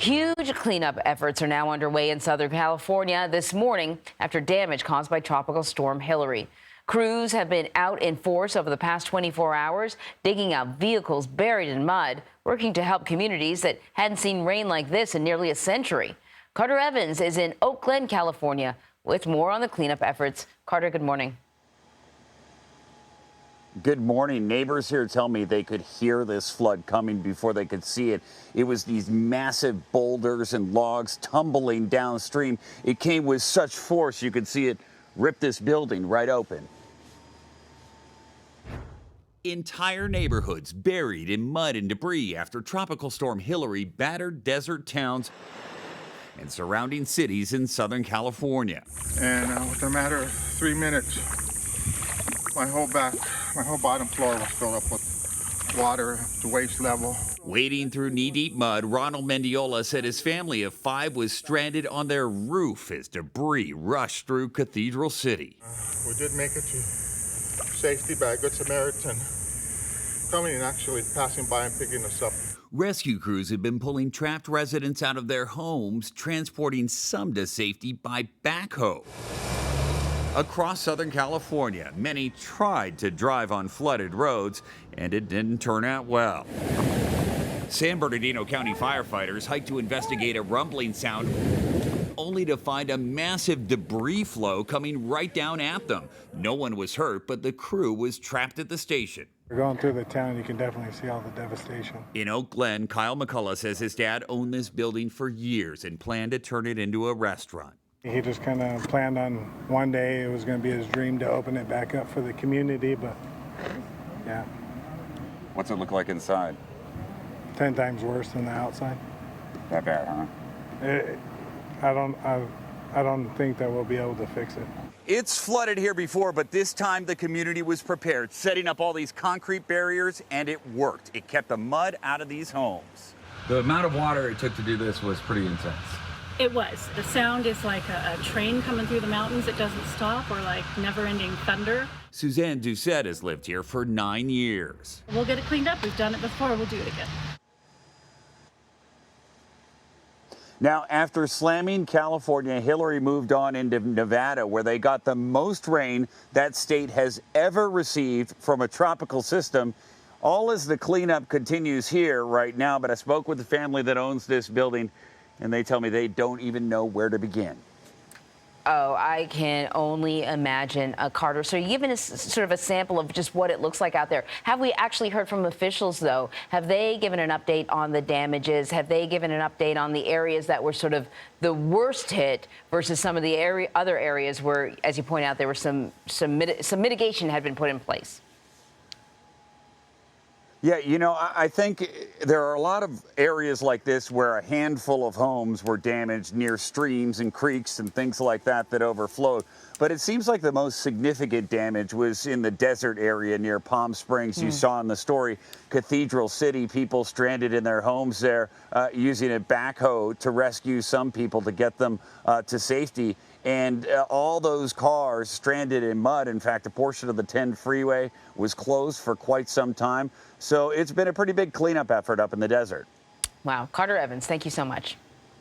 Huge cleanup efforts are now underway in Southern California this morning after damage caused by Tropical Storm Hilary. Crews have been out in force over the past 24 hours, digging out vehicles buried in mud, working to help communities that hadn't seen rain like this in nearly a century. Carter Evans is in Oak Glen, California, with more on the cleanup efforts. Carter, good morning. Good morning. Neighbors here tell me they could hear this flood coming before they could see it. It was these massive boulders and logs tumbling downstream. It came with such force you could see it rip this building right open. Entire neighborhoods buried in mud and debris after Tropical Storm Hilary battered desert towns and surrounding cities in Southern California. And within a matter of 3 minutes, my whole bottom floor was filled up with water to waist level. Wading through knee-deep mud, Ronald Mendiola said his family of 5 was stranded on their roof as debris rushed through Cathedral City. We did make it to safety by a Good Samaritan coming and actually passing by and picking us up. Rescue crews have been pulling trapped residents out of their homes, transporting some to safety by backhoe. Across Southern California, many tried to drive on flooded roads, and it didn't turn out well. San Bernardino County firefighters hiked to investigate a rumbling sound, only to find a massive debris flow coming right down at them. No one was hurt, but the crew was trapped at the station. We're going through the town, you can definitely see all the devastation. In Oak Glen, Kyle McCullough says his dad owned this building for years and planned to turn it into a restaurant. He just kind of planned on one day it was going to be his dream to open it back up for the community, but yeah. What's it look like inside? 10 times worse than the outside. That bad, huh? I don't think that we'll be able to fix it. It's flooded here before, but this time the community was prepared, setting up all these concrete barriers, and it worked. It kept the mud out of these homes. The amount of water it took to do this was pretty intense. It was. The sound is like a train coming through the mountains. It doesn't stop, or like never-ending thunder. Suzanne Doucette has lived here for 9 years. We'll get it cleaned up. We've done it before. We'll do it again. Now, after slamming California, Hilary moved on into Nevada, where they got the most rain that state has ever received from a tropical system. All as the cleanup continues here right now, but I spoke with the family that owns this building, and they tell me they don't even know where to begin. Oh, I can only imagine, Carter. So you're giving us sort of a sample of just what it looks like out there. Have we actually heard from officials, though? Have they given an update on the damages? Have they given an update on the areas that were sort of the worst hit versus some of the other areas where, as you point out, there were some mitigation had been put in place? Yeah, you know, I think there are a lot of areas like this where a handful of homes were damaged near streams and creeks and things like that overflowed. But it seems like the most significant damage was in the desert area near Palm Springs. You saw in the story, Cathedral City, people stranded in their homes there using a backhoe to rescue some people to get them to safety. And all those cars stranded in mud. In fact, a portion of the 10 freeway was closed for quite some time. So it's been a pretty big cleanup effort up in the desert. Wow. Carter Evans, thank you so much.